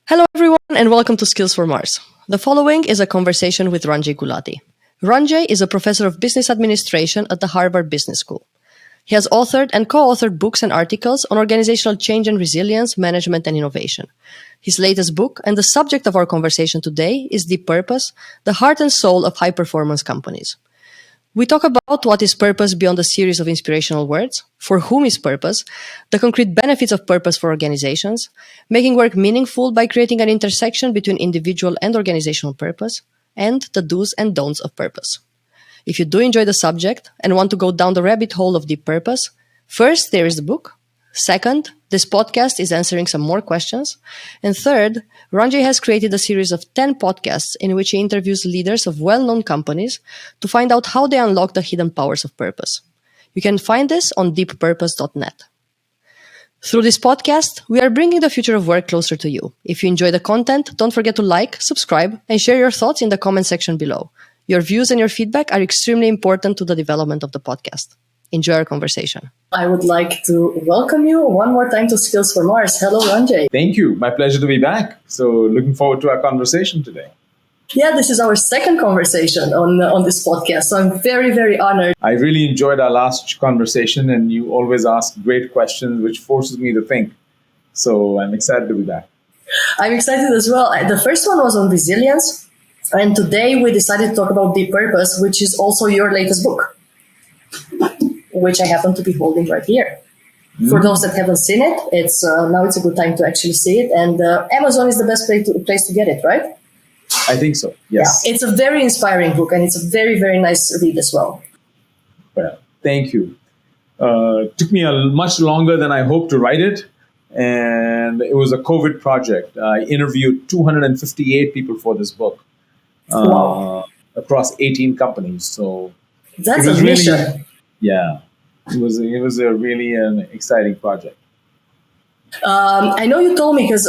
Hello, everyone, and welcome to Skills for Mars. The following is a conversation with Ranjay Gulati. Ranjay is a professor of business administration at the Harvard Business School. He has authored and co-authored books and articles on organizational change and resilience, management, and innovation. His latest book, and the subject of our conversation today, is Deep Purpose, the heart and soul of high-performance companies. We talk about what is purpose beyond a series of inspirational words, for whom is purpose, the concrete benefits of purpose for organizations, making work meaningful by creating an intersection between individual and organizational purpose, and the do's and don'ts of purpose. If you do enjoy the subject and want to go down the rabbit hole of deep purpose, first, there is the book. Second, this podcast is answering some more questions. And third, Ranjay has created a series of 10 podcasts in which he interviews leaders of well-known companies to find out how they unlock the hidden powers of purpose. You can find this on deeppurpose.net. Through this podcast, we are bringing the future of work closer to you. If you enjoy the content, don't forget to like, subscribe, and share your thoughts in the comment section below. Your views and your feedback are extremely important to the development of the podcast. Enjoy our conversation. I would like to welcome you one more time to Skills for Mars. Hello, Ranjay. Thank you. My pleasure to be back. So looking forward to our conversation today. Yeah, this is our second conversation on this podcast. So I'm very, very honored. I really enjoyed our last conversation, and you always ask great questions, which forces me to think. So I'm excited to be back. I'm excited as well. The first one was on resilience. And today we decided to talk about Deep Purpose, which is also your latest book, which I happen to be holding right here. For those that haven't seen it, now it's a good time to actually see it. And Amazon is the best place to get it, right? I think so, yes. Yeah, it's a very inspiring book, and it's a very, very nice read as well. Well, thank you. Took me much longer than I hoped to write it. And it was a COVID project. I interviewed 258 people for this book across 18 companies. So that's a mission. Yeah, it was a really an exciting project. I know you told me because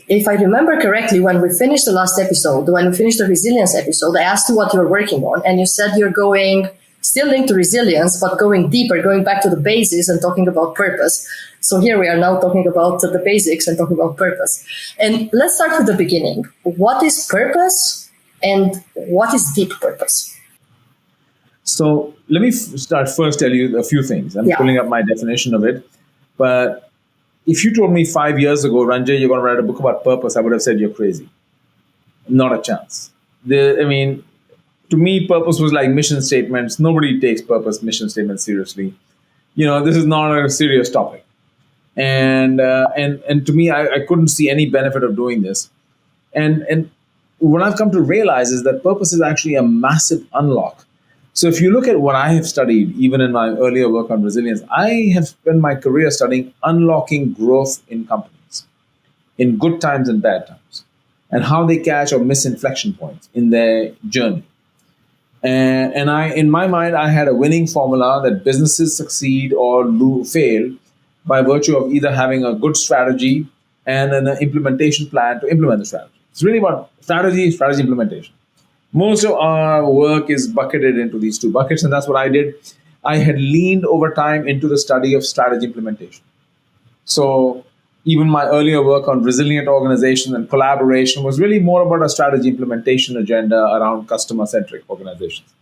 if I remember correctly, when we finished the last episode, when we finished the resilience episode, I asked you what you were working on, and you said you're going still linked to resilience, but going deeper, going back to the basics and talking about purpose. So here we are now talking about the basics and talking about purpose. And let's start with the beginning. What is purpose, and what is deep purpose? So let me start first tell you a few things. I'm pulling up my definition of it. But if you told me 5 years ago, Ranjay, you're going to write a book about purpose, I would have said you're crazy. Not a chance. To me, purpose was like mission statements. Nobody takes purpose, mission statements seriously. This is not a serious topic. And to me, I couldn't see any benefit of doing this. And what I've come to realize is that purpose is actually a massive unlock. So if you look at what I have studied, even in my earlier work on resilience, I have spent my career studying unlocking growth in companies, in good times and bad times, and how they catch or miss inflection points in their journey. And in my mind, I had a winning formula that businesses succeed or fail by virtue of either having a good strategy and an implementation plan to implement the strategy. It's really about strategy implementation. Most of our work is bucketed into these two buckets, and that's what I did. I had leaned over time into the study of strategy implementation. So even my earlier work on resilient organization and collaboration was really more about a strategy implementation agenda around customer-centric organizations.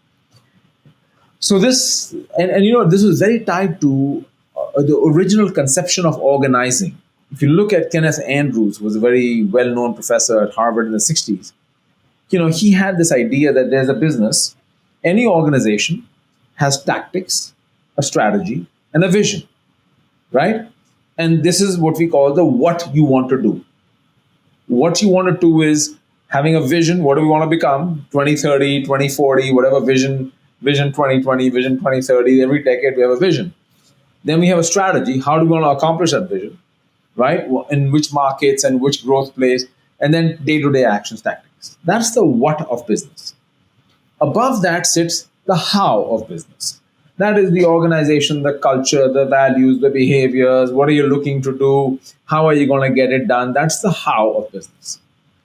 So this was very tied to the original conception of organizing. If you look at Kenneth Andrews, who was a very well-known professor at Harvard in the 60s, he had this idea that there's a business, any organization has tactics, a strategy, and a vision, right? And this is what we call the what you want to do. What you want to do is having a vision. What do we want to become? 2030, 2040, whatever vision 2020, vision 2030, every decade we have a vision. Then we have a strategy. How do we want to accomplish that vision, right? In which markets and which growth plays, and then day-to-day actions, tactics. That's the what of business. Above that sits the how of business. That is the organization, the culture, the values, the behaviors. What are you looking to do? How are you going to get it done? That's the how of business.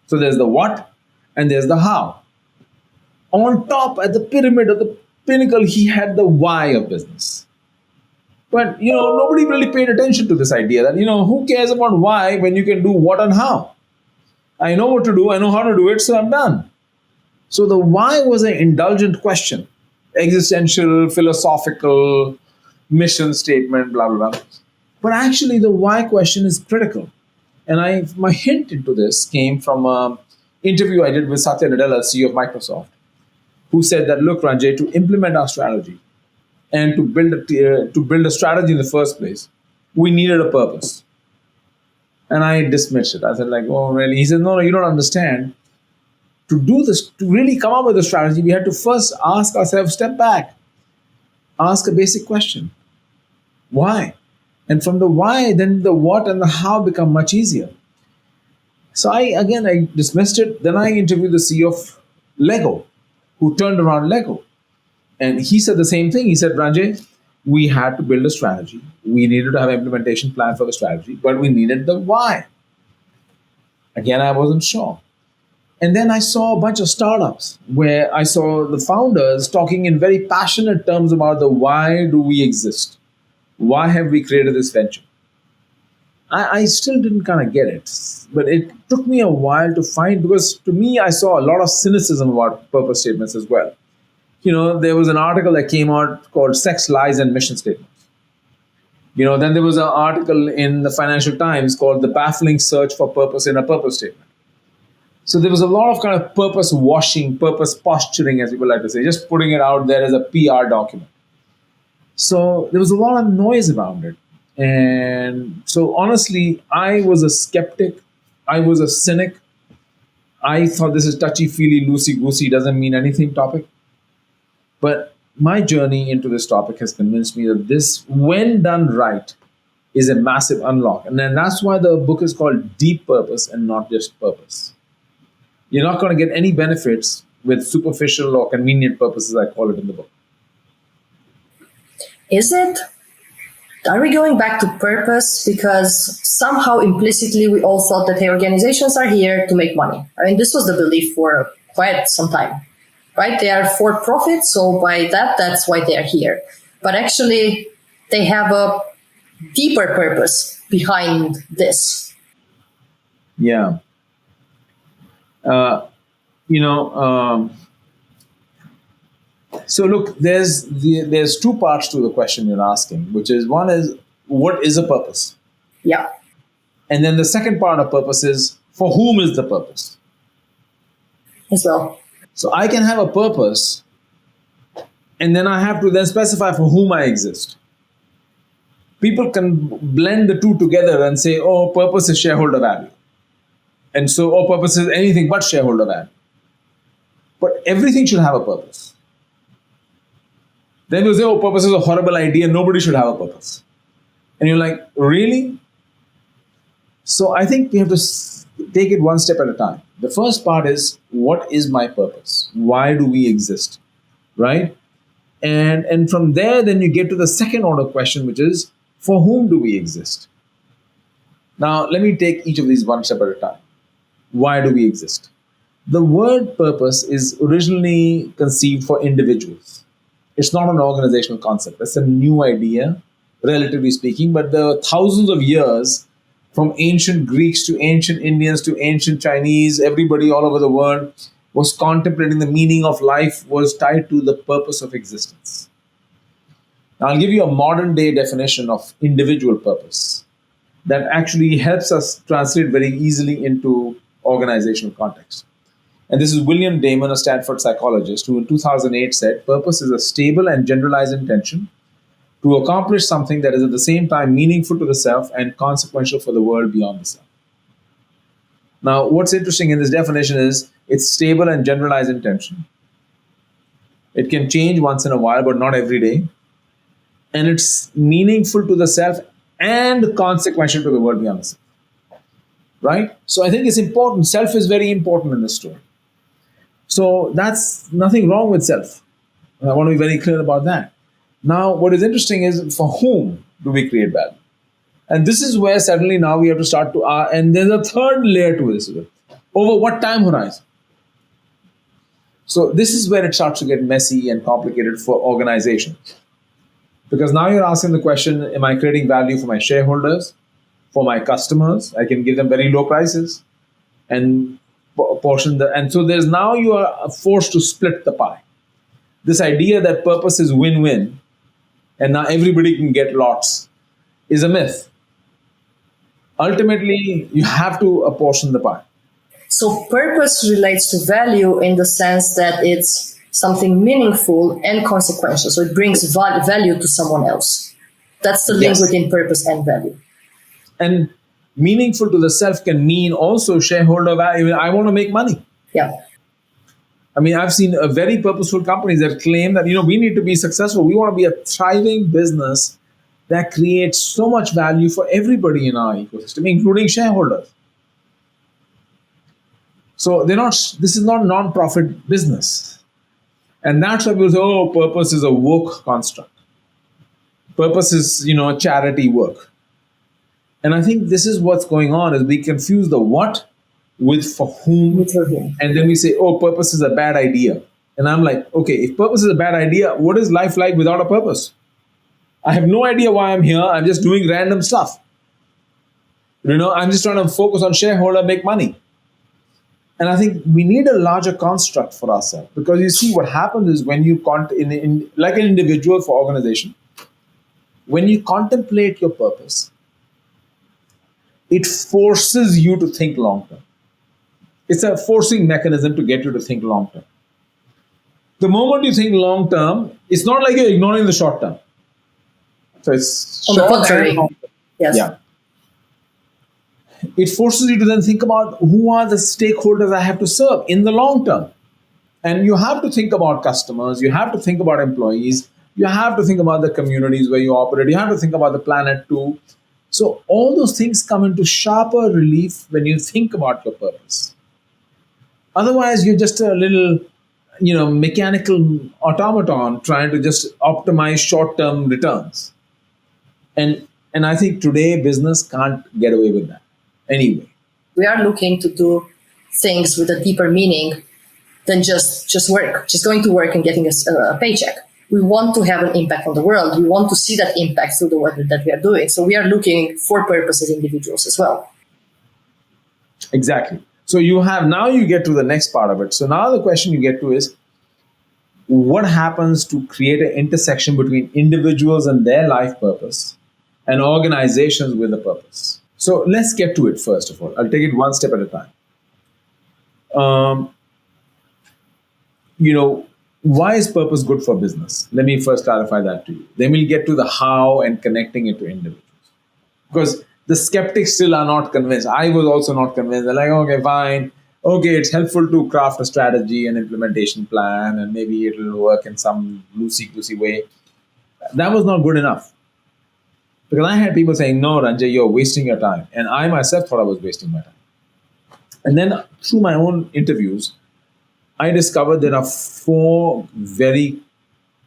So there's the what and there's the how. On top, at the pyramid of the pinnacle, he had the why of business. But, nobody really paid attention to this idea that, who cares about why when you can do what and how? I know what to do. I know how to do it. So I'm done. So the why was an indulgent question, existential, philosophical, mission statement, blah, blah, blah. But actually, the why question is critical. And my hint into this came from an interview I did with Satya Nadella, CEO of Microsoft, who said that, look, Ranjay, to implement our strategy and to build a strategy in the first place, we needed a purpose. And I dismissed it. I said, like, oh, really? He said, no, you don't understand. To do this, to really come up with a strategy, we had to first ask ourselves, step back, ask a basic question. Why? And from the why, then the what and the how become much easier. So I dismissed it. Then I interviewed the CEO of Lego, who turned around Lego. And he said the same thing. He said, Ranjay, we had to build a strategy. We needed to have an implementation plan for the strategy, but we needed the why. Again, I wasn't sure. And then I saw a bunch of startups where I saw the founders talking in very passionate terms about the why do we exist? Why have we created this venture? I still didn't kind of get it, but it took me a while to find, because to me, I saw a lot of cynicism about purpose statements as well. There was an article that came out called Sex, Lies, and Mission Statements. Then there was an article in the Financial Times called The Baffling Search for Purpose in a Purpose Statement. So there was a lot of kind of purpose washing, purpose posturing, as people like to say, just putting it out there as a PR document. So there was a lot of noise around it. And so honestly, I was a skeptic. I was a cynic. I thought this is touchy-feely, loosey-goosey, doesn't mean anything topic. But my journey into this topic has convinced me that this, when done right, is a massive unlock. And then that's why the book is called Deep Purpose and not just Purpose. You're not going to get any benefits with superficial or convenient purposes, I call it in the book. Is it? Are we going back to purpose? Because somehow implicitly we all thought that, hey, organizations are here to make money. I mean, this was the belief for quite some time, right? They are for profit, so by that's why they are here. But actually, they have a deeper purpose behind this. Yeah. So look, there's two parts to the question you're asking, which is, one is, what is a purpose? Yeah. And then the second part of purpose is, for whom is the purpose? As well. So I can have a purpose, and then I have to then specify for whom I exist. People can blend the two together and say, oh, purpose is shareholder value. And so, oh, purpose is anything but shareholder value. But everything should have a purpose. Then you say, oh, purpose is a horrible idea, nobody should have a purpose. And you're like, really? So I think we have to take it one step at a time. The first part is, what is my purpose? Why do we exist? Right? And from there, then you get to the second order question, which is, for whom do we exist? Now, let me take each of these one step at a time. Why do we exist? The word purpose is originally conceived for individuals. It's not an organizational concept. That's a new idea, relatively speaking, but there are thousands of years, from ancient Greeks to ancient Indians to ancient Chinese, everybody all over the world was contemplating the meaning of life, was tied to the purpose of existence. Now, I'll give you a modern day definition of individual purpose that actually helps us translate very easily into organizational context. And this is William Damon, a Stanford psychologist, who in 2008 said, purpose is a stable and generalized intention to accomplish something that is at the same time meaningful to the self and consequential for the world beyond the self. Now, what's interesting in this definition is it's stable and generalized intention. It can change once in a while, but not every day. And it's meaningful to the self and consequential to the world beyond the self. Right? So I think it's important. Self is very important in this story. So that's nothing wrong with self. I want to be very clear about that. Now, what is interesting is, for whom do we create value? And this is where suddenly now we have to start to, and there's a third layer to this. Over what time horizon? So this is where it starts to get messy and complicated for organizations. Because now you're asking the question, am I creating value for my shareholders, for my customers? I can give them very low prices. and portion the, and so there's now you are forced to split the pie. This idea that purpose is win-win and now everybody can get lots is a myth. Ultimately, you have to apportion the pie. So purpose relates to value in the sense that it's something meaningful and consequential. So it brings value to someone else. That's the link between purpose and value. And meaningful to the self can mean also shareholder value. I want to make money. Yeah. I mean, I've seen a very purposeful companies that claim that, we need to be successful. We want to be a thriving business that creates so much value for everybody in our ecosystem, including shareholders. So this is not non-profit business. And that's why people say, purpose is a woke construct. Purpose is, charity work. And I think this is what's going on, is we confuse the what with for whom. And then we say, purpose is a bad idea. And I'm like, okay, if purpose is a bad idea, what is life like without a purpose? I have no idea why I'm here. I'm just doing random stuff. I'm just trying to focus on shareholder, make money. And I think we need a larger construct for ourselves, because you see what happens is when you, like an individual for organization, when you contemplate your purpose, it forces you to think long term. It's a forcing mechanism to get you to think long term. The moment you think long term, it's not like you're ignoring the short term. So it's on the contrary. Yes. Yeah. It forces you to then think about who are the stakeholders I have to serve in the long term. And you have to think about customers, you have to think about employees, you have to think about the communities where you operate, you have to think about the planet too. So all those things come into sharper relief when you think about your purpose. Otherwise, you're just a little, mechanical automaton trying to just optimize short-term returns. And I think today business can't get away with that anyway. We are looking to do things with a deeper meaning than just work, just going to work and getting a paycheck. We want to have an impact on the world. We want to see that impact through the work that we are doing. So we are looking for purpose as individuals as well. Exactly. So you get to the next part of it. So now the question you get to is, what happens to create an intersection between individuals and their life purpose and organizations with a purpose? So let's get to it first of all. I'll take it one step at a time. Why is purpose good for business? Let me first clarify that to you. Then we'll get to the how and connecting it to individuals. Because the skeptics still are not convinced. I was also not convinced. They're like, okay, fine. Okay, it's helpful to craft a strategy and implementation plan, and maybe it'll work in some loosey-goosey way. That was not good enough. Because I had people saying, no, Ranjay, you're wasting your time. And I myself thought I was wasting my time. And then through my own interviews, I discovered there are 4 very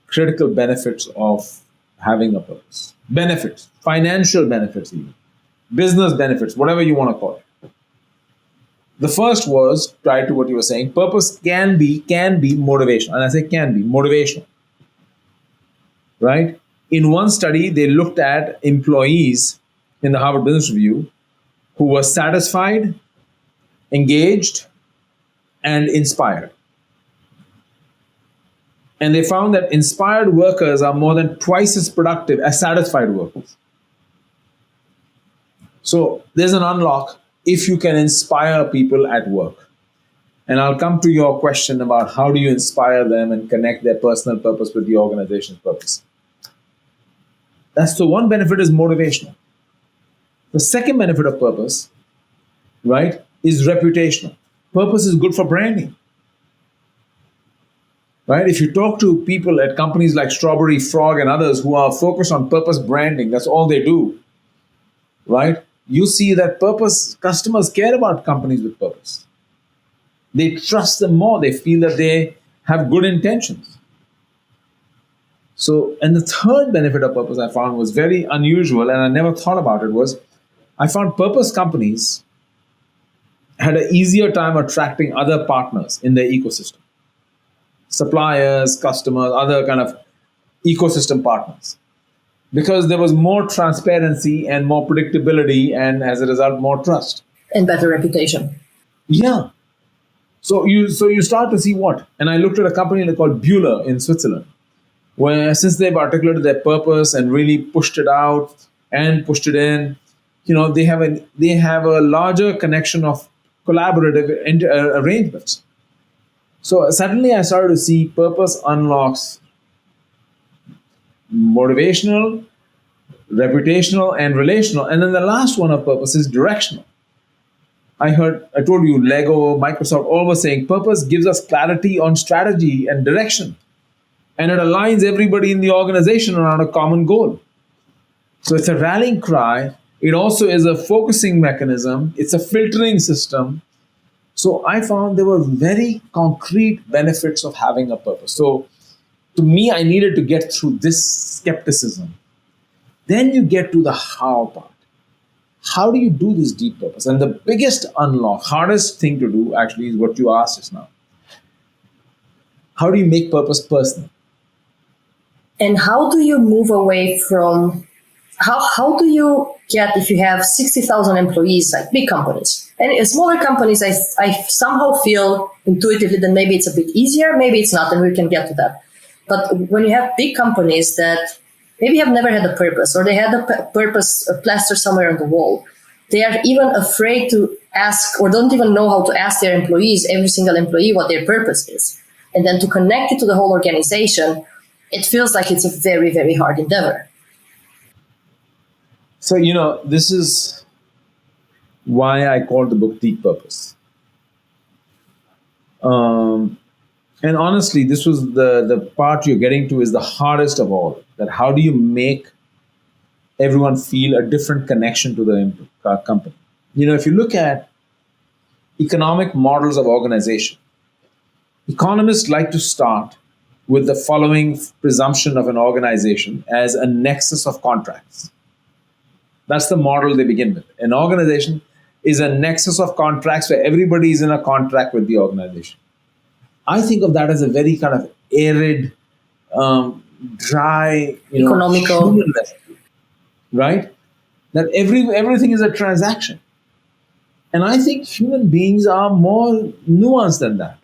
critical benefits of having a purpose. Benefits, financial benefits even, business benefits, whatever you want to call it. The first was, tied to what you were saying, purpose can be motivational. And I say can be, motivational. Right? In one study, they looked at employees in the Harvard Business Review who were satisfied, engaged, and inspired. And they found that inspired workers are more than twice as productive as satisfied workers. So there's an unlock if you can inspire people at work. And I'll come to your question about how do you inspire them and connect their personal purpose with the organization's purpose. That's the one benefit, is motivational. The second benefit of purpose, right, is reputational. Purpose is good for branding. Right? If you talk to people at companies like Strawberry Frog and others who are focused on purpose branding, that's all they do, right? You see that customers care about companies with purpose. They trust them more. They feel that they have good intentions. So, and the third benefit of purpose I found was very unusual, and I never thought about it, was I found purpose companies had an easier time attracting other partners in their ecosystem. Suppliers, customers, other kind of ecosystem partners. Because there was more transparency and more predictability, and as a result, more trust. And better reputation. Yeah. So you start to see what? And I looked at a company called Bueller in Switzerland, where since they've articulated their purpose and really pushed it out and pushed it in, they have a larger connection of collaborative arrangements. So suddenly I started to see purpose unlocks motivational, reputational, and relational. And then the last one of purpose is directional. I told you, Lego, Microsoft, all was saying purpose gives us clarity on strategy and direction, and it aligns everybody in the organization around a common goal. So it's a rallying cry. It also is a focusing mechanism. It's a filtering system. So I found there were very concrete benefits of having a purpose. So to me, I needed to get through this skepticism. Then you get to the how part. How do you do this deep purpose? And the biggest unlock, hardest thing to do actually is what you asked just now. How do you make purpose personal? And how do you move away from how do you get, if you have 60,000 employees, like big companies, and in smaller companies, I somehow feel intuitively that maybe it's a bit easier, maybe it's not, and we can get to that. But when you have big companies that maybe have never had a purpose, or they had a purpose plastered somewhere on the wall, they are even afraid to ask, or don't even know how to ask their employees, every single employee, what their purpose is. And then to connect it to the whole organization, it feels like it's a very, very hard endeavor. So, this is why I called the book Deep Purpose. And honestly, this was the part you're getting to is the hardest of all. That how do you make everyone feel a different connection to the company? If you look at economic models of organization, economists like to start with the following presumption of an organization as a nexus of contracts. That's the model they begin with. An organization is a nexus of contracts where everybody is in a contract with the organization. I think of that as a very kind of arid, dry, economical, humanness, right? That everything is a transaction. And I think human beings are more nuanced than that.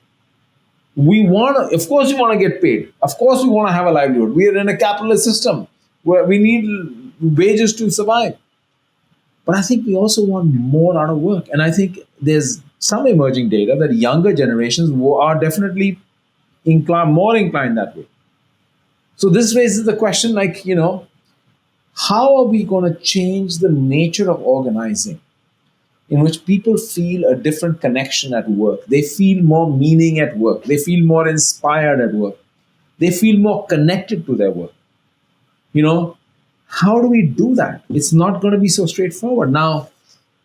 Of course, we want to get paid. Of course, we want to have a livelihood. We are in a capitalist system where we need wages to survive. But I think we also want more out of work. And I think there's some emerging data that younger generations are definitely more inclined that way. So this raises the question how are we going to change the nature of organizing in which people feel a different connection at work? They feel more meaning at work. They feel more inspired at work. They feel more connected to their work. How do we do that? It's not going to be so straightforward. Now,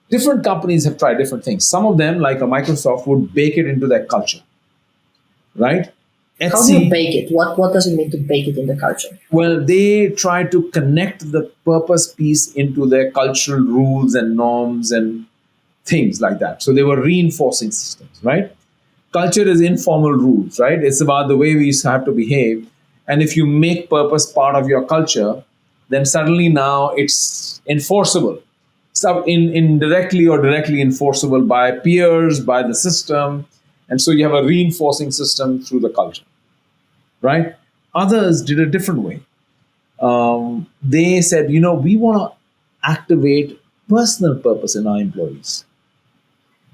different companies have tried different things. Some of them, like a Microsoft, would bake it into their culture, right? How do you bake it? What does it mean to bake it in the culture? Well, they try to connect the purpose piece into their cultural rules and norms and things like that. So they were reinforcing systems, right? Culture is informal rules, right? It's about the way we have to behave. And if you make purpose part of your culture, then suddenly now it's enforceable. So indirectly or directly enforceable by peers, by the system. And so you have a reinforcing system through the culture, right? Others did a different way. They said, we want to activate personal purpose in our employees.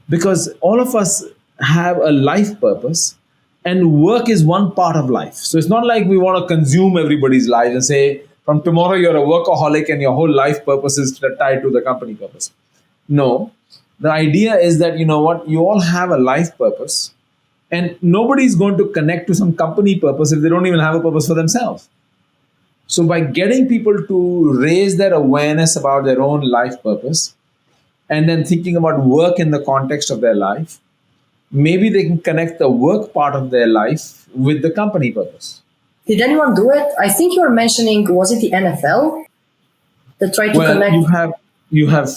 Because all of us have a life purpose, and work is one part of life. So it's not like we want to consume everybody's lives and say, from tomorrow you're a workaholic and your whole life purpose is tied to the company purpose. No. The idea is that, you all have a life purpose, and nobody's going to connect to some company purpose if they don't even have a purpose for themselves. So by getting people to raise their awareness about their own life purpose, and then thinking about work in the context of their life, maybe they can connect the work part of their life with the company purpose. Did anyone do it? I think you were mentioning, was it the NFL that tried to connect? You have.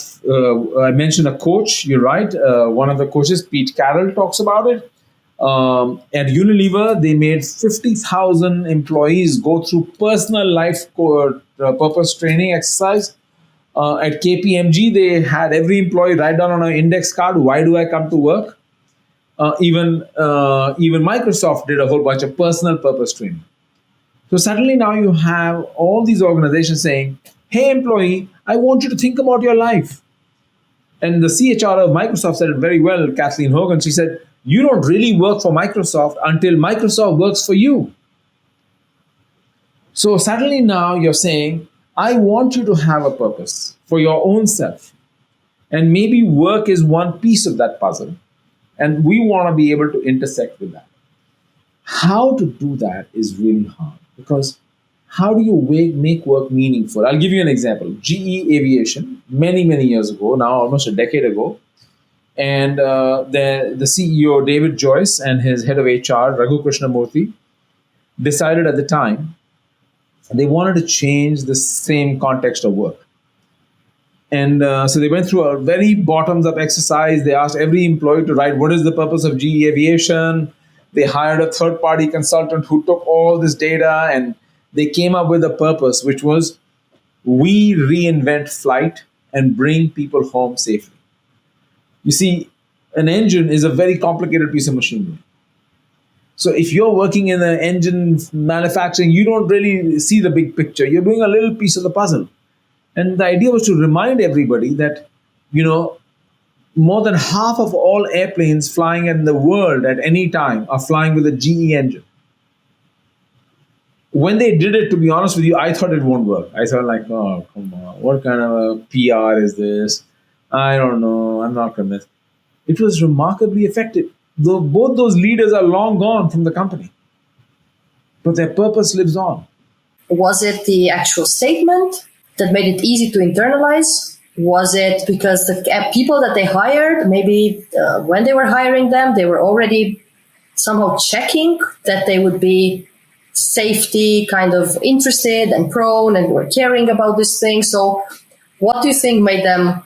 I mentioned a coach. You're right. One of the coaches, Pete Carroll, talks about it. At Unilever, they made 50,000 employees go through personal life purpose training exercise. At KPMG, they had every employee write down on an index card, why do I come to work? Even Microsoft did a whole bunch of personal purpose training. So suddenly now you have all these organizations saying, "Hey, employee, I want you to think about your life." And the CHR of Microsoft said it very well, Kathleen Hogan. She said, "You don't really work for Microsoft until Microsoft works for you." So suddenly now you're saying, "I want you to have a purpose for your own self." And maybe work is one piece of that puzzle. And we want to be able to intersect with that. How to do that is really hard, because how do you make work meaningful? I'll give you an example. GE Aviation, many, many years ago, now almost a decade ago, and the CEO, David Joyce, and his head of HR, Raghu Krishnamurthy, decided at the time they wanted to change the same context of work. And so they went through a very bottoms-up exercise. They asked every employee to write, what is the purpose of GE Aviation? They hired a third-party consultant who took all this data, and they came up with a purpose, which was, we reinvent flight and bring people home safely. You see, an engine is a very complicated piece of machinery. So if you're working in the engine manufacturing, you don't really see the big picture. You're doing a little piece of the puzzle. And the idea was to remind everybody that, more than half of all airplanes flying in the world at any time are flying with a GE engine. When they did it, to be honest with you, I thought it won't work. I thought like, oh, come on, what kind of a PR is this? I don't know, I'm not convinced. It was remarkably effective. Though both those leaders are long gone from the company, but their purpose lives on. Was it the actual statement that made it easy to internalize? Was it because the people that they hired, maybe when they were hiring them, they were already somehow checking that they would be safety kind of interested and prone and were caring about this thing? So what do you think made them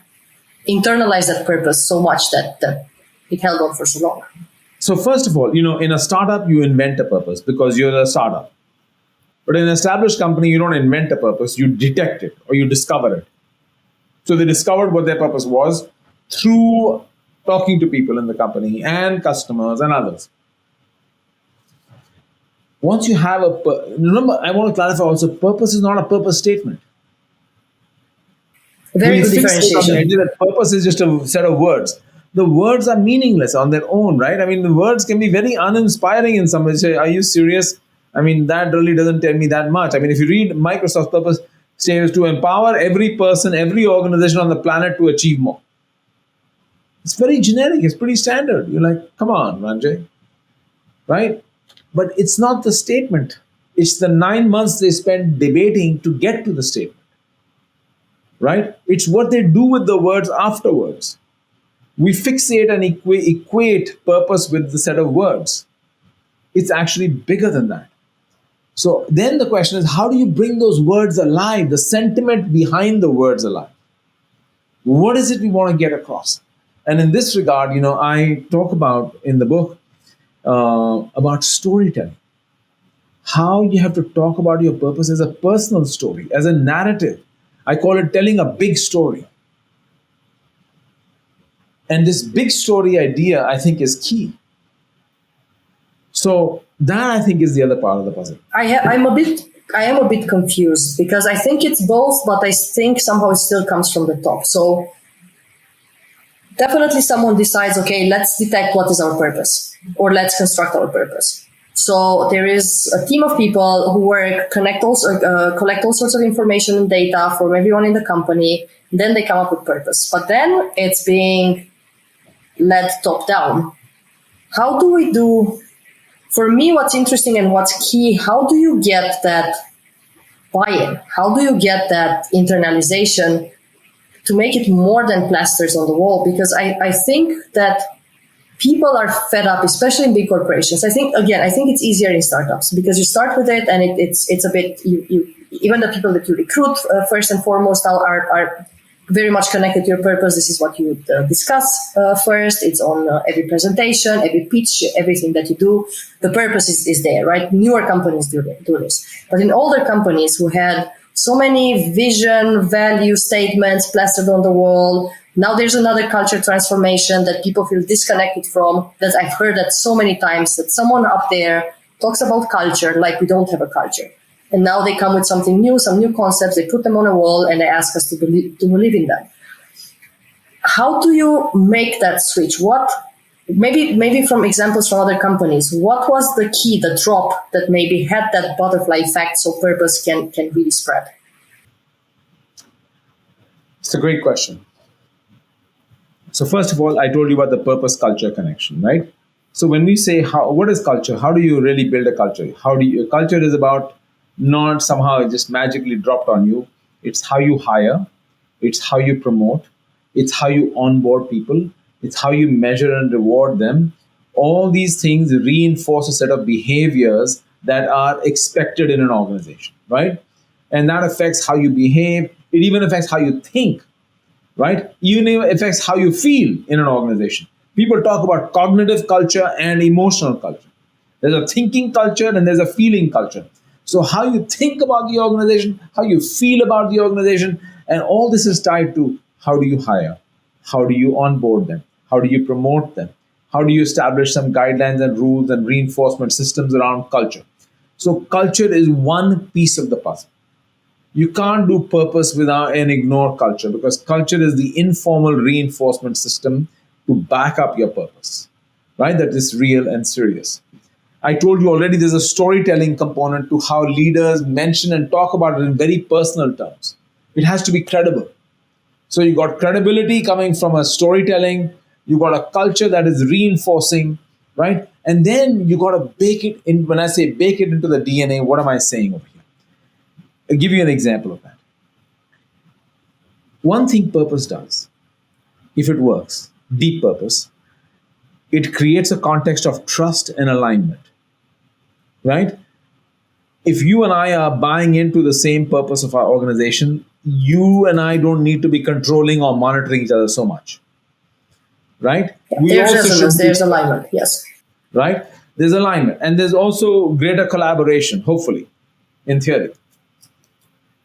internalize that purpose so much that it held on for so long? So first of all, in a startup, you invent a purpose because you're a startup. But in an established company, you don't invent a purpose, you detect it or you discover it. So they discovered what their purpose was through talking to people in the company and customers and others. Once you have remember, I want to clarify also, purpose is not a purpose statement. Very good differentiation. The idea that purpose is just a set of words. The words are meaningless on their own, right? I mean, the words can be very uninspiring in some ways. Say, are you serious? I mean, that really doesn't tell me that much. I mean, if you read Microsoft's purpose statement, to empower every person, every organization on the planet to achieve more. It's very generic. It's pretty standard. You're like, come on, Ranjay. Right? But it's not the statement. It's the 9 months they spent debating to get to the statement. Right? It's what they do with the words afterwards. We fixate and equate purpose with the set of words. It's actually bigger than that. So then the question is, how do you bring those words alive, the sentiment behind the words alive? What is it we want to get across? And in this regard, I talk about in the book about storytelling. How you have to talk about your purpose as a personal story, as a narrative. I call it telling a big story. And this big story idea, I think, is key. So that, I think, is the other part of the puzzle. I am a bit confused because I think it's both, but I think somehow it still comes from the top. So definitely someone decides, okay, let's detect what is our purpose, or let's construct our purpose. So there is a team of people who collect all sorts of information and data from everyone in the company. Then they come up with purpose. But then it's being led top down. How do we do? For me, what's interesting and what's key, how do you get that buy-in? How do you get that internalization to make it more than plasters on the wall? Because I think that people are fed up, especially in big corporations. I think it's easier in startups because you start with it and it's a bit, even the people that you recruit first and foremost are very much connected to your purpose. This is what you would discuss first. It's on every presentation, every pitch, everything that you do. The purpose is there, right? Newer companies do this. But in older companies who had so many vision, value statements plastered on the wall, Now there's another culture transformation that people feel disconnected from, that I've heard that so many times, that someone up there talks about culture like we don't have a culture. And now they come with something new, some new concepts, they put them on a wall and they ask us to believe in them. How do you make that switch? Maybe from examples from other companies, what was the key, the drop that maybe had that butterfly effect so purpose can really spread? It's a great question. So first of all, I told you about the purpose culture connection, right? So when we say what is culture? How do you really build a culture? Culture is about not somehow just magically dropped on you. It's how you hire, it's how you promote, it's how you onboard people, it's how you measure and reward them. All these things reinforce a set of behaviors that are expected in an organization, right? And that affects how you behave. It even affects how you think, right? Even affects how you feel in an organization. People talk about cognitive culture and emotional culture. There's a thinking culture and there's a feeling culture. So how you think about the organization, how you feel about the organization, and all this is tied to how do you hire? How do you onboard them? How do you promote them? How do you establish some guidelines and rules and reinforcement systems around culture? So culture is one piece of the puzzle. You can't do purpose without and ignore culture, because culture is the informal reinforcement system to back up your purpose, right? That is real and serious. I told you already there's a storytelling component to how leaders mention and talk about it in very personal terms. It has to be credible. So you got credibility coming from a storytelling, you got a culture that is reinforcing, right? And then you got to bake it in. When I say bake it into the DNA, what am I saying over here? I'll give you an example of that. One thing purpose does, if it works, deep purpose, it creates a context of trust and alignment, right? If you and I are buying into the same purpose of our organization, you and I don't need to be controlling or monitoring each other so much, right? There's alignment, yes. Right? There's alignment. And there's also greater collaboration, hopefully, in theory.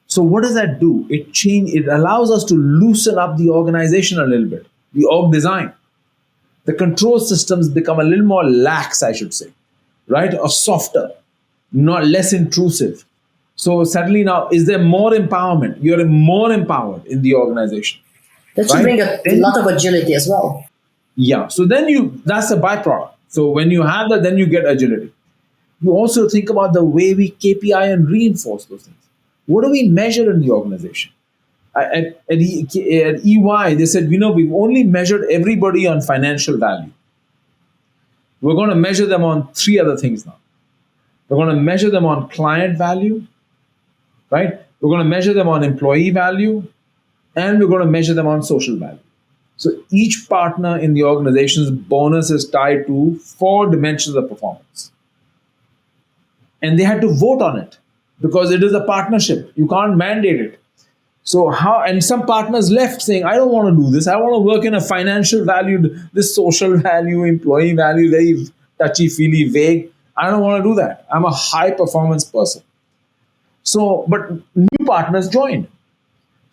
So what does that do? It allows us to loosen up the organization a little bit, the org design. The control systems become a little more lax, I should say, right? Or softer, not less intrusive. So suddenly now, is there more empowerment? You're more empowered in the organization. That should bring a lot of agility as well. Yeah. So then that's a byproduct. So when you have that, then you get agility. You also think about the way we KPI and reinforce those things. What do we measure in the organization? At EY, they said, we've only measured everybody on financial value. We're going to measure them on three other things now. We're going to measure them on client value, right? We're going to measure them on employee value, and we're going to measure them on social value. So each partner in the organization's bonus is tied to 4 dimensions of performance. And they had to vote on it because it is a partnership. You can't mandate it. So and some partners left saying, I don't want to do this. I want to work in a financial value, this social value, employee value, very touchy-feely, vague. I don't want to do that. I'm a high performance person. So, but new partners joined.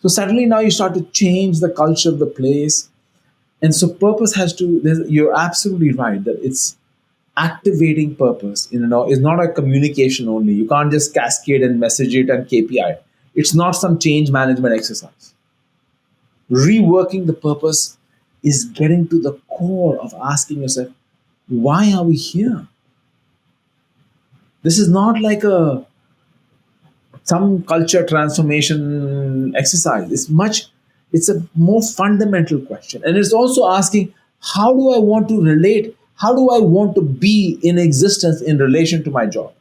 So suddenly now you start to change the culture of the place. And so purpose you're absolutely right that it's activating purpose is not a communication only. You can't just cascade and message it and KPI. It's not some change management exercise. Reworking the purpose is getting to the core of asking yourself, why are we here? This is not like some culture transformation exercise. It's a more fundamental question. And it's also asking, how do I want to relate? How do I want to be in existence in relation to my job?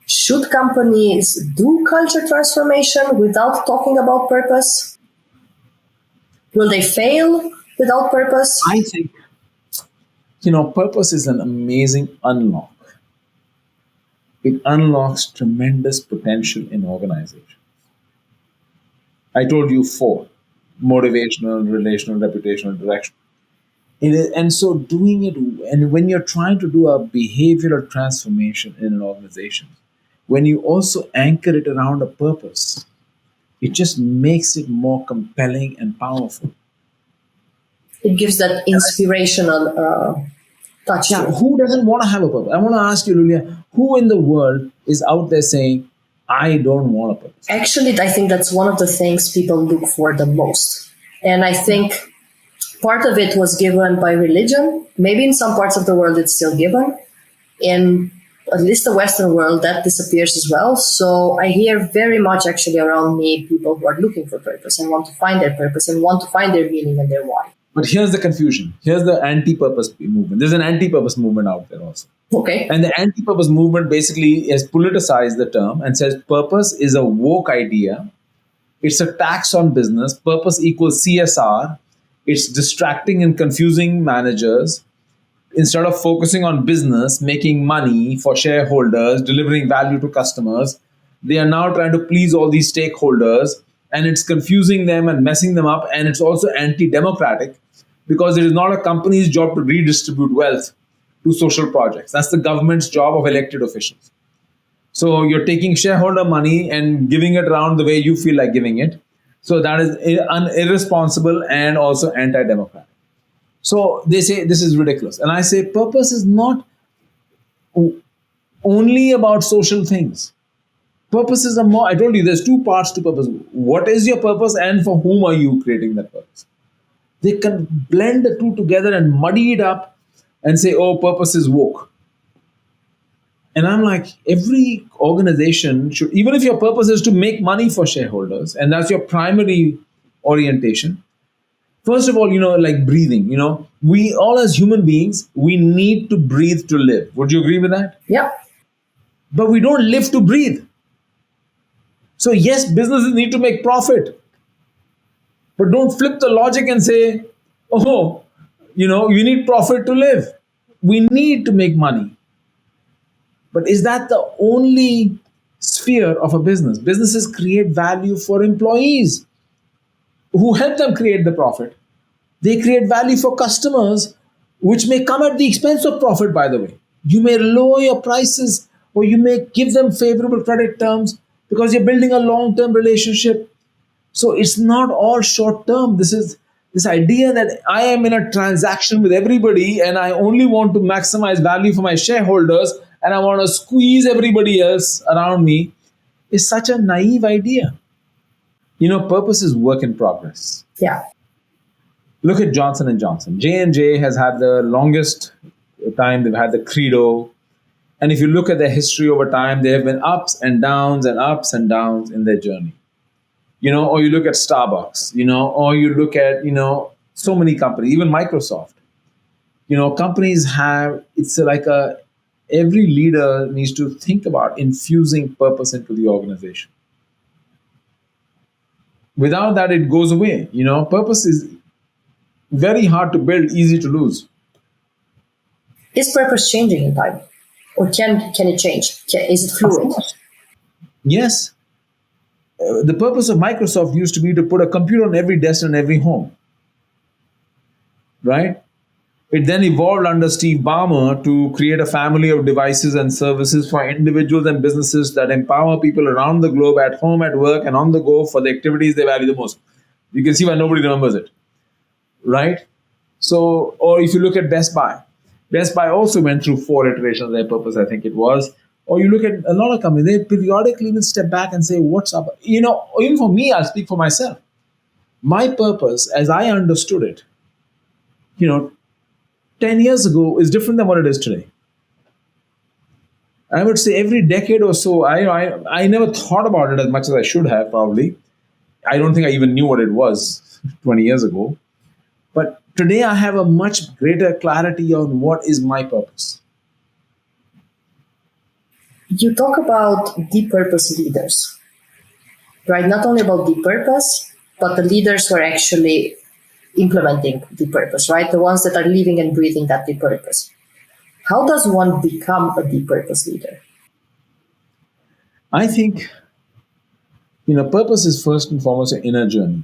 Should companies do culture transformation without talking about purpose? Will they fail without purpose? I think, purpose is an amazing unlock. It unlocks tremendous potential in organizations. I told you 4: motivational, relational, reputational, directional. And so doing it, and when you're trying to do a behavioral transformation in an organization, when you also anchor it around a purpose, it just makes it more compelling and powerful. it gives that inspirational touch. Yeah, who doesn't want to have a purpose? I want to ask you, Lulia, who in the world is out there saying, I don't want a purpose? Actually, I think that's one of the things people look for the most. And I think part of it was given by religion. Maybe in some parts of the world it's still given. In at least the Western world, that disappears as well. So I hear very much actually around me people who are looking for purpose and want to find their purpose and want to find their meaning and their why. But here's the confusion. Here's the anti-purpose movement. There's an anti-purpose movement out there also. Okay. And the anti-purpose movement basically has politicized the term and says purpose is a woke idea. It's a tax on business. Purpose equals CSR. It's distracting and confusing managers. Instead of focusing on business, making money for shareholders, delivering value to customers, they are now trying to please all these stakeholders, and it's confusing them and messing them up. And it's also anti-democratic because it is not a company's job to redistribute wealth to social projects. That's the government's job of elected officials. So you're taking shareholder money and giving it around the way you feel like giving it. So that is irresponsible and also anti-democratic. So they say this is ridiculous. And I say purpose is not only about social things. Purpose is I told you there's two parts to purpose. What is your purpose and for whom are you creating that purpose? They can blend the two together and muddy it up and say, oh, purpose is woke. And I'm like, every organization should, even if your purpose is to make money for shareholders, and that's your primary orientation, first of all, like breathing, we all as human beings, we need to breathe to live. Would you agree with that? Yeah. But we don't live to breathe. So yes, businesses need to make profit. But don't flip the logic and say, oh, you need profit to live. We need to make money. But is that the only sphere of a business? Businesses create value for employees who help them create the profit. They create value for customers, which may come at the expense of profit, by the way. You may lower your prices or you may give them favorable credit terms because you're building a long-term relationship. So it's not all short-term. This is this idea that I am in a transaction with everybody and I only want to maximize value for my shareholders and I want to squeeze everybody else around me is such a naive idea. Purpose is work in progress. Yeah. Look at Johnson & Johnson. J&J has had the longest time. They've had the credo. And if you look at their history over time, there have been ups and downs in their journey. Or you look at Starbucks, or you look at, so many companies, even Microsoft. Companies have, it's like every leader needs to think about infusing purpose into the organization. Without that, it goes away. Purpose is very hard to build, easy to lose. Is purpose changing in time? Or can it change? Is it fluid? Yes. The purpose of Microsoft used to be to put a computer on every desk in every home. Right? It then evolved under Steve Ballmer to create a family of devices and services for individuals and businesses that empower people around the globe, at home, at work, and on the go for the activities they value the most. You can see why nobody remembers it. Right? So, or if you look at Best Buy also went through 4 iterations of their purpose, I think it was. Or you look at a lot of companies, they periodically will step back and say, what's up? Even for me, I'll speak for myself. My purpose, as I understood it, 10 years ago is different than what it is today. I would say every decade or so, I never thought about it as much as I should have, probably. I don't think I even knew what it was 20 years ago. But today I have a much greater clarity on what is my purpose. You talk about deep purpose leaders, right? Not only about deep purpose, but the leaders who are actually implementing deep purpose, right? The ones that are living and breathing that deep purpose. How does one become a deep purpose leader? I think, purpose is first and foremost an inner journey.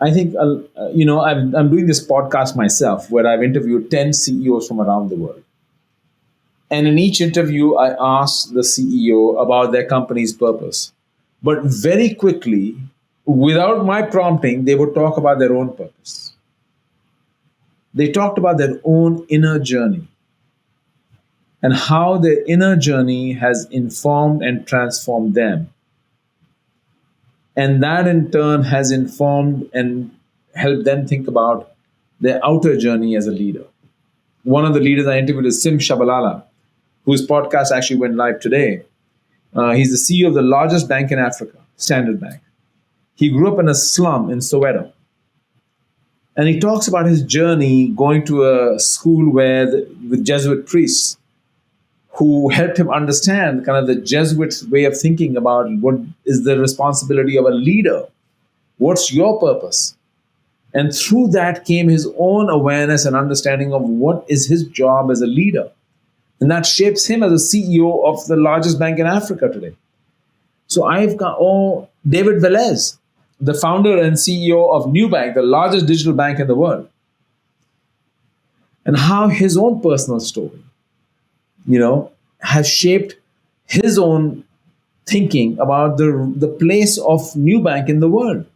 I think, I'm doing this podcast myself where I've interviewed 10 CEOs from around the world. And in each interview, I asked the CEO about their company's purpose. But very quickly, without my prompting, they would talk about their own purpose. They talked about their own inner journey and how their inner journey has informed and transformed them. And that in turn has informed and helped them think about their outer journey as a leader. One of the leaders I interviewed is Sim Shabalala, whose podcast actually went live today. He's the CEO of the largest bank in Africa, Standard Bank. He grew up in a slum in Soweto. And he talks about his journey going to a school with Jesuit priests who helped him understand kind of the Jesuit way of thinking about what is the responsibility of a leader. What's your purpose? And through that came his own awareness and understanding of what is his job as a leader. And that shapes him as a CEO of the largest bank in Africa today. So I've got David Velez, the founder and CEO of Nubank, the largest digital bank in the world. And how his own personal story, has shaped his own thinking about the place of Nubank in the world.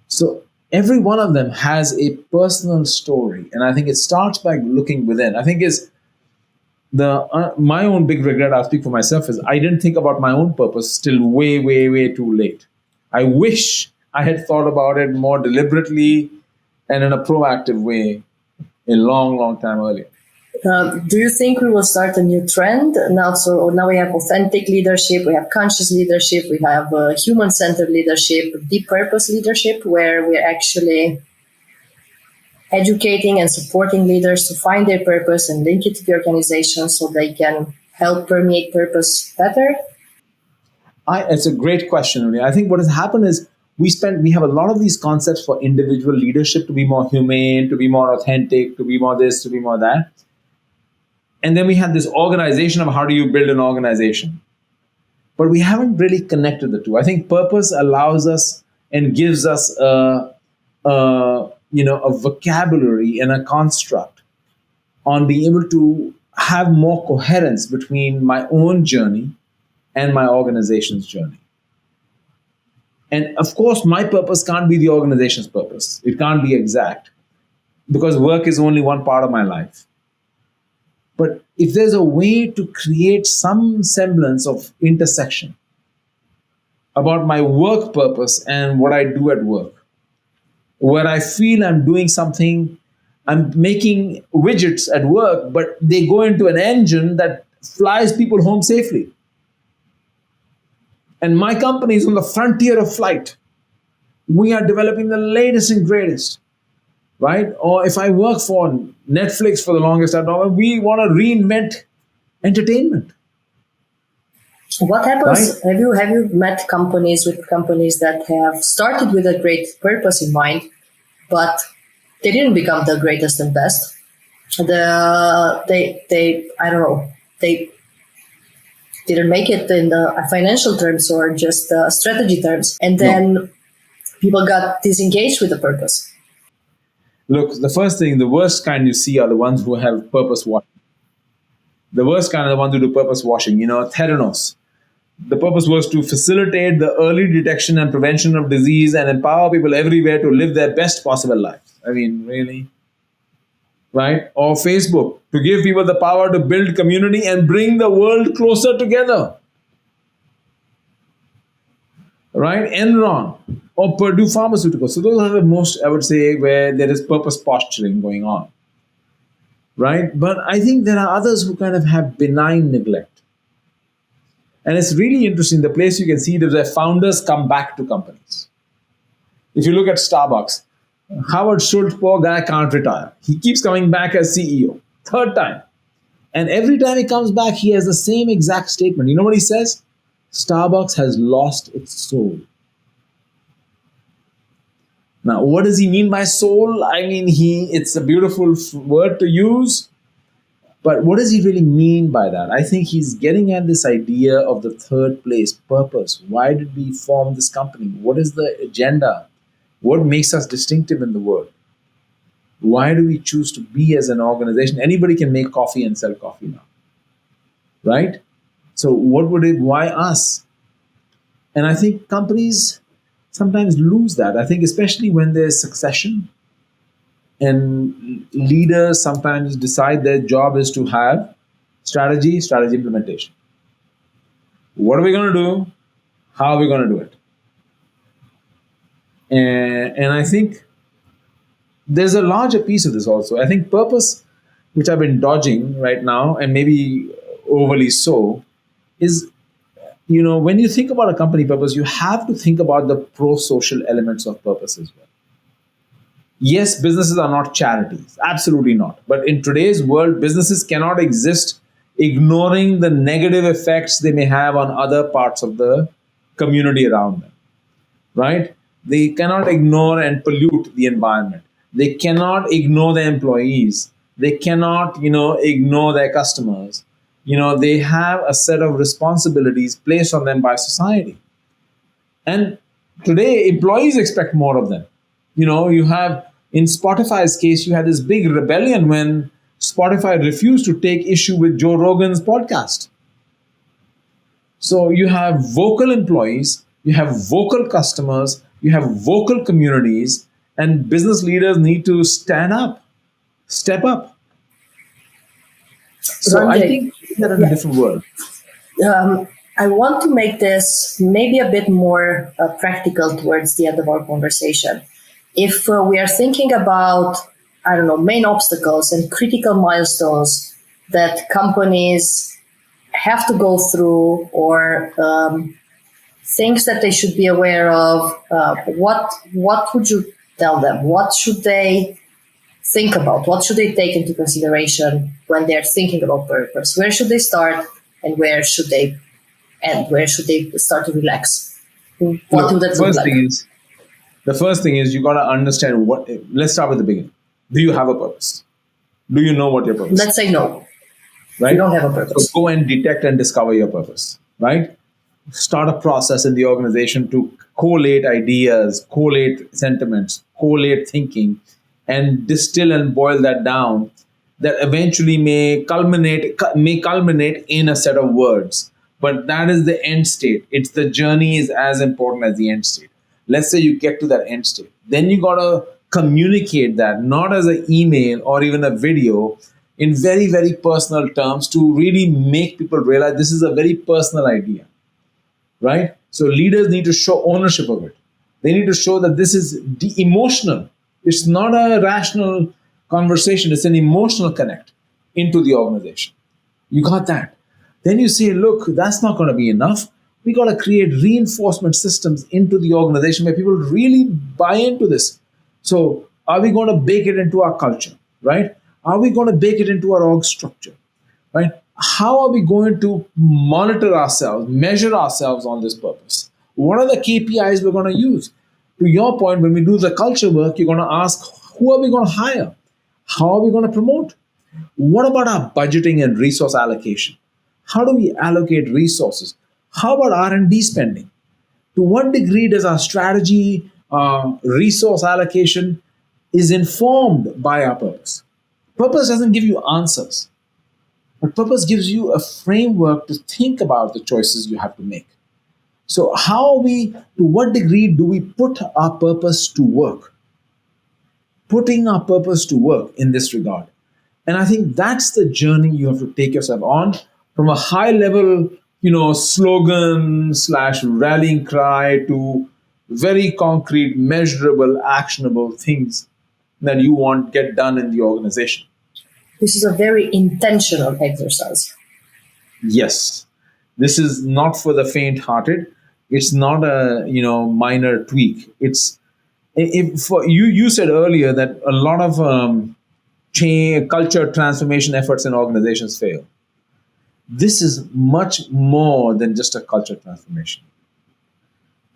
So every one of them has a personal story, and I think it starts by looking within. I think is my own big regret. I'll speak for myself. Is I didn't think about my own purpose till way, way, way too late. I wish I had thought about it more deliberately and in a proactive way a long, long time earlier. Do you think we will start a new trend now? So now we have authentic leadership, we have conscious leadership, we have human-centered leadership, deep purpose leadership, where we're actually educating and supporting leaders to find their purpose and link it to the organization so they can help permeate purpose better? It's a great question, Uni. I think what has happened is we have a lot of these concepts for individual leadership to be more humane, to be more authentic, to be more this, to be more that. And then we had this organization of how do you build an organization. But we haven't really connected the two. I think purpose allows us and gives us a vocabulary and a construct on being able to have more coherence between my own journey and my organization's journey. And of course, my purpose can't be the organization's purpose. It can't be exact because work is only one part of my life. But if there's a way to create some semblance of intersection about my work purpose and what I do at work, where I feel I'm doing something, I'm making widgets at work, but they go into an engine that flies people home safely. And my company is on the frontier of flight. We are developing the latest and greatest, right? Or if I work for Netflix for the longest time, we want to reinvent entertainment. What happens? Right? Have you met companies that have started with a great purpose in mind, but they didn't become the greatest and best? They didn't make it in the financial terms or just strategy terms, and then people got disengaged with the purpose. Look, the worst kind you see are the ones who have purpose washing. The worst kind are the ones who do purpose washing. Theranos. The purpose was to facilitate the early detection and prevention of disease and empower people everywhere to live their best possible lives. I mean, really? Right? Or Facebook, to give people the power to build community and bring the world closer together. Right? Enron or Purdue Pharmaceuticals. So those are the most, I would say, where there is purpose posturing going on. Right? But I think there are others who kind of have benign neglect. And it's really interesting. The place you can see it is where founders come back to companies. If you look at Starbucks, Howard Schultz, poor guy, can't retire. He keeps coming back as CEO, third time. And every time he comes back, he has the same exact statement. You know what he says? Starbucks has lost its soul. Now, what does he mean by soul? I mean, it's a beautiful word to use. But what does he really mean by that? I think he's getting at this idea of the third place, purpose. Why did we form this company? What is the agenda? What makes us distinctive in the world? Why do we choose to be as an organization? Anybody can make coffee and sell coffee now, right? So why us? And I think companies sometimes lose that. I think especially when there's succession, And leaders sometimes decide their job is to have strategy implementation. What are we going to do? How are we going to do it? And I think there's a larger piece of this also. I think purpose, which I've been dodging right now, and maybe overly so, is, when you think about a company purpose, you have to think about the pro-social elements of purpose as well. Yes, businesses are not charities, absolutely not. But in today's world, businesses cannot exist ignoring the negative effects they may have on other parts of the community around them, right? They cannot ignore and pollute the environment. They cannot ignore their employees. They cannot, ignore their customers. They have a set of responsibilities placed on them by society. And today, employees expect more of them. You have, in Spotify's case, you had this big rebellion when Spotify refused to take issue with Joe Rogan's podcast. So you have vocal employees, you have vocal customers, you have vocal communities, and business leaders need to stand up, step up. So Ranjay, I think they're in a different world. I want to make this maybe a bit more practical towards the end of our conversation. If we are thinking about, main obstacles and critical milestones that companies have to go through, or things that they should be aware of, what would you tell them? What should they think about? What should they take into consideration when they're thinking about purpose? Where should they start, and where should they end? Where should they start to relax? What would that look like? The first thing is you got to understand what. Let's start with the beginning. Do you have a purpose? Do you know what your purpose is? Let's say no. Right? You don't have a purpose. So go and detect and discover your purpose. Right? Start a process in the organization to collate ideas, collate sentiments, collate thinking, and distill and boil that down. That eventually may culminate in a set of words. But that is the end state. It's the journey is as important as the end state. Let's say you get to that end state. Then you got to communicate that, not as an email or even a video, in very, very personal terms, to really make people realize this is a very personal idea, right? So leaders need to show ownership of it. They need to show that this is emotional. It's not a rational conversation. It's an emotional connect into the organization. You got that. Then you say, look, that's not going to be enough. We got to create reinforcement systems into the organization where people really buy into this. So are we going to bake it into our culture, right? Are we going to bake it into our org structure, right? How are we going to monitor ourselves, measure ourselves on this purpose? What are the KPIs we're going to use? To your point, when we do the culture work, you're going to ask, who are we going to hire? How are we going to promote? What about our budgeting and resource allocation? How do we allocate resources? How about R&D spending? To what degree does our strategy, resource allocation is informed by our purpose? Purpose doesn't give you answers, but purpose gives you a framework to think about the choices you have to make. So to what degree do we put our purpose to work? Putting our purpose to work in this regard. And I think that's the journey you have to take yourself on, from a high level, slogan / rallying cry, to very concrete, measurable, actionable things that you want get done in the organization. This is a very intentional exercise. Yes. This is not for the faint-hearted. It's not a minor tweak. You said earlier that a lot of culture transformation efforts in organizations fail. This is much more than just a culture transformation.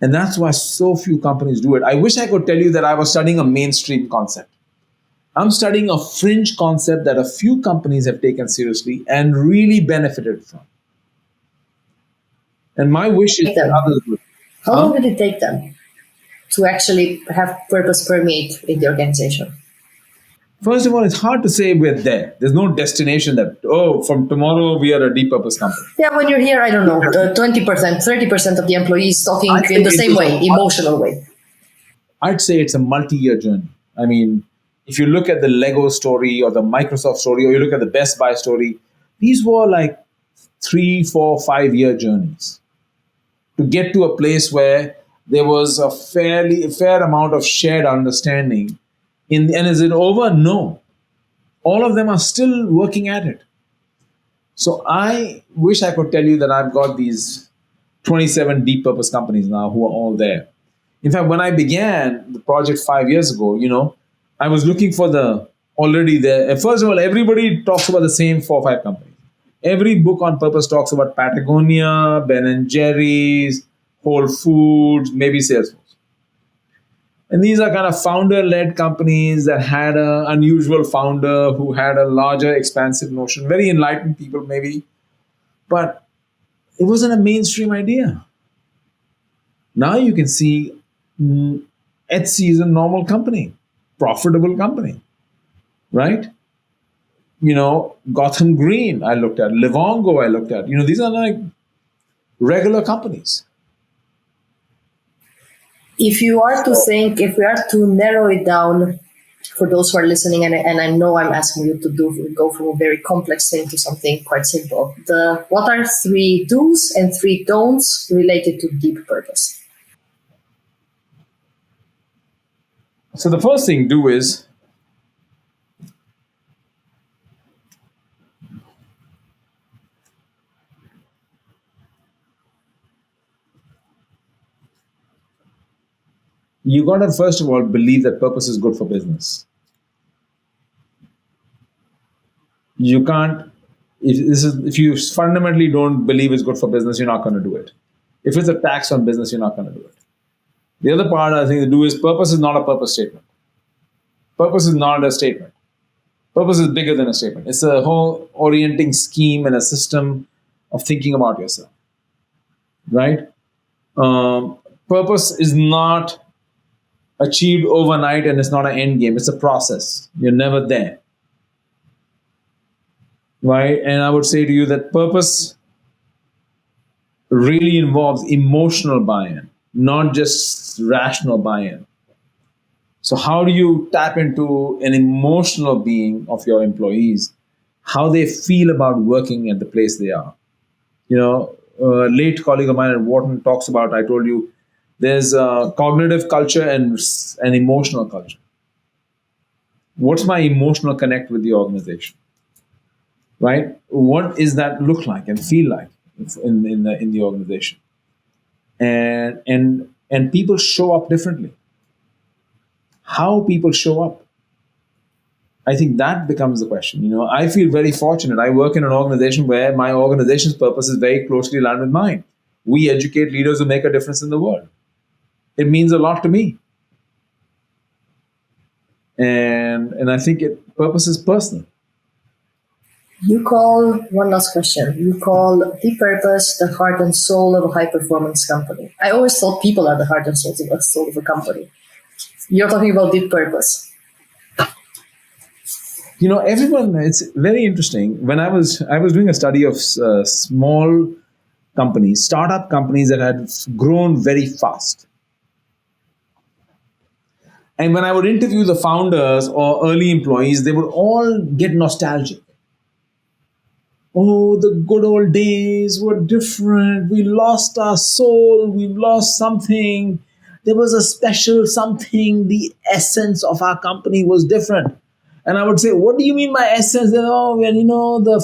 And that's why so few companies do it. I wish I could tell you that I was studying a mainstream concept. I'm studying a fringe concept that a few companies have taken seriously and really benefited from. And my wish is that others would. How long did it take them to actually have purpose permeate in the organization? First of all, it's hard to say we're there. There's no destination that, from tomorrow we are a deep purpose company. Yeah, when you're here, 20%, 30% of the employees talking in the same way, emotional way. I'd say it's a multi-year journey. I mean, If you look at the Lego story or the Microsoft story, or you look at the Best Buy story, these were like 3, 4, 5 year journeys to get to a place where there was a fair amount of shared understanding. And is it over? No. All of them are still working at it. So I wish I could tell you that I've got these 27 deep purpose companies now who are all there. In fact, when I began the project 5 years ago, I was looking for the already there. First of all, everybody talks about the same 4 or 5 companies. Every book on purpose talks about Patagonia, Ben and Jerry's, Whole Foods, maybe Salesforce. And these are kind of founder-led companies that had an unusual founder who had a larger, expansive notion, very enlightened people maybe, but it wasn't a mainstream idea. Now you can see Etsy is a normal company, profitable company, right? Gotham Green I looked at, Livongo I looked at. These are like regular companies. If we are to narrow it down for those who are listening, and I know I'm asking you to go from a very complex thing to something quite simple. What are 3 do's and 3 don'ts related to deep purpose? So the first thing do is you got to first of all believe that purpose is good for business. You can't, if you fundamentally don't believe it's good for business, you're not going to do it. If it's a tax on business, you're not going to do it. The other part I think to do is purpose is not a purpose statement. Purpose is not a statement. Purpose is bigger than a statement. It's a whole orienting scheme and a system of thinking about yourself, right? Purpose is not achieved overnight, and it's not an end game. It's a process. You're never there, right? And I would say to you that purpose really involves emotional buy-in, not just rational buy-in. So how do you tap into an emotional being of your employees, how they feel about working at the place they are? A late colleague of mine at Wharton talks about, I told you, there's a cognitive culture and an emotional culture. What's my emotional connect with the organization, right? What does that look like and feel like in the organization? And people show up differently. How people show up, I think that becomes the question. I feel very fortunate. I work in an organization where my organization's purpose is very closely aligned with mine. We educate leaders who make a difference in the world. It means a lot to me. And I think purpose is personal. One last question. You call deep purpose the heart and soul of a high-performance company. I always thought people are the heart and soul of a company. You're talking about deep purpose. Everyone, it's very interesting. When I was doing a study of small companies, startup companies that had grown very fast. And when I would interview the founders or early employees, they would all get nostalgic. Oh, the good old days were different. We lost our soul. We lost something. There was a special something. The essence of our company was different. And I would say, what do you mean by essence? The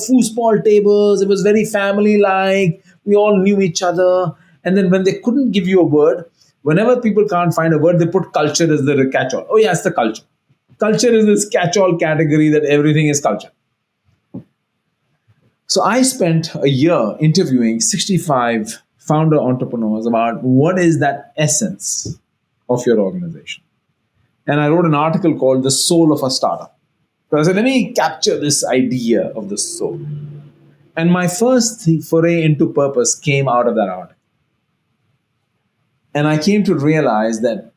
foosball tables, it was very family-like. We all knew each other. And then when they couldn't give you a word, whenever people can't find a word, they put culture as the catch-all. Oh, yeah, it's the culture. Culture is this catch-all category that everything is culture. So I spent a year interviewing 65 founder entrepreneurs about what is that essence of your organization. And I wrote an article called The Soul of a Startup. So I said, let me capture this idea of the soul. And my first foray into purpose came out of that article. And I came to realize that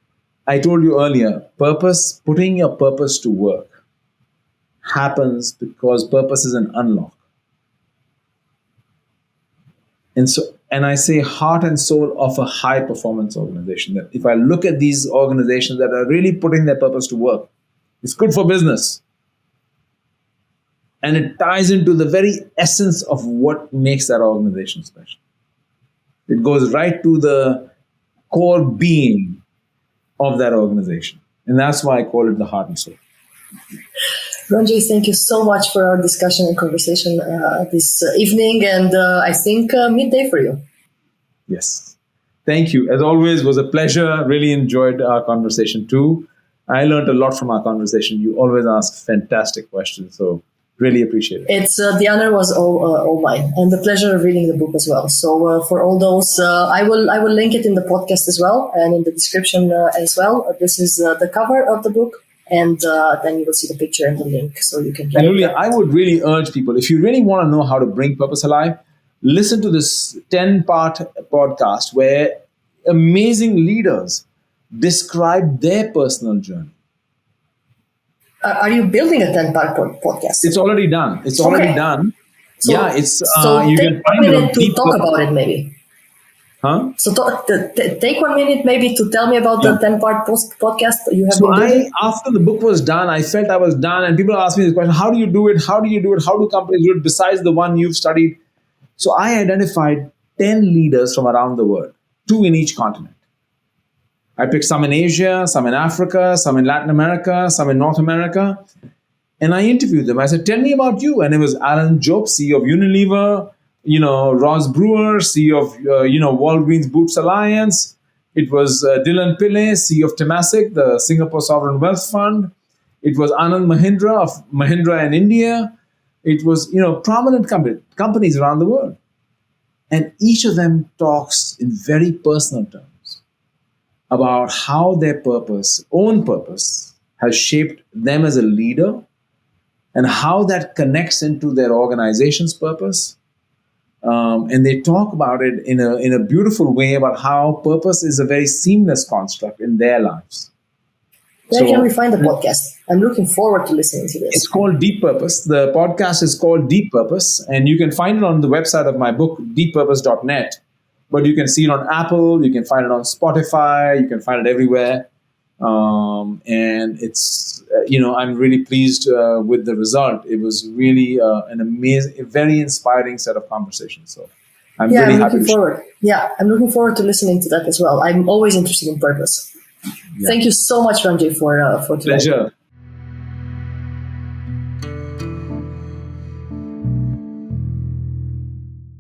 I told you earlier, putting your purpose to work happens because purpose is an unlock. And I say heart and soul of a high performance organization. That if I look at these organizations that are really putting their purpose to work, It's good for business. And it ties into the very essence of what makes that organization special. It goes right to the core being of that organization. And that's why I call it the heart and soul. Ranjay, thank you so much for our discussion and conversation this evening, and I think midday for you. Yes. Thank you. As always, it was a pleasure. Really enjoyed our conversation too. I learned a lot from our conversation. You always ask fantastic questions, so really appreciate it. It's the honor was all mine, and the pleasure of reading the book as well. So for all those, I will link it in the podcast as well and in the description as well. This is the cover of the book. And then you will see the picture and the link, so you can get it. I would really urge people, if you really want to know how to bring purpose alive, listen to this 10-part podcast where amazing leaders describe their personal journey. Are you building a 10-part podcast? It's already done. It's already done. So, yeah, it's so you take can find 1 it minute to talk about it, maybe. Huh? So take 1 minute maybe to tell me about the 10-part podcast you have been doing. After the book was done, I felt I was done, and people asked me this question: how do you do it? How do you do it? How do companies do it besides the one you've studied? So I identified 10 leaders from around the world, 2 in each continent. I picked some in Asia, some in Africa, some in Latin America, some in North America, and I interviewed them. I said, tell me about you. And it was Alan Job, CEO of Unilever, Ross Brewer, CEO of, Walgreens Boots Alliance. It was Dylan Pillay, CEO of Temasek, the Singapore Sovereign Wealth Fund. It was Anand Mahindra of Mahindra in India. It was, prominent companies around the world. And each of them talks in very personal terms about how their own purpose, has shaped them as a leader and how that connects into their organization's purpose. And they talk about it in a beautiful way about how purpose is a very seamless construct in their lives. Where can we find the podcast? I'm looking forward to listening to this. It's called Deep Purpose. The podcast is called Deep Purpose, and you can find it on the website of my book, deeppurpose.net. But you can see it on Apple, you can find it on Spotify, you can find it everywhere. And it's, I'm really pleased with the result. It was really an amazing, very inspiring set of conversations. So I'm really happy. I'm looking forward to listening to that as well. I'm always interested in purpose. Yeah. Thank you so much, Ranjay, for today. Pleasure.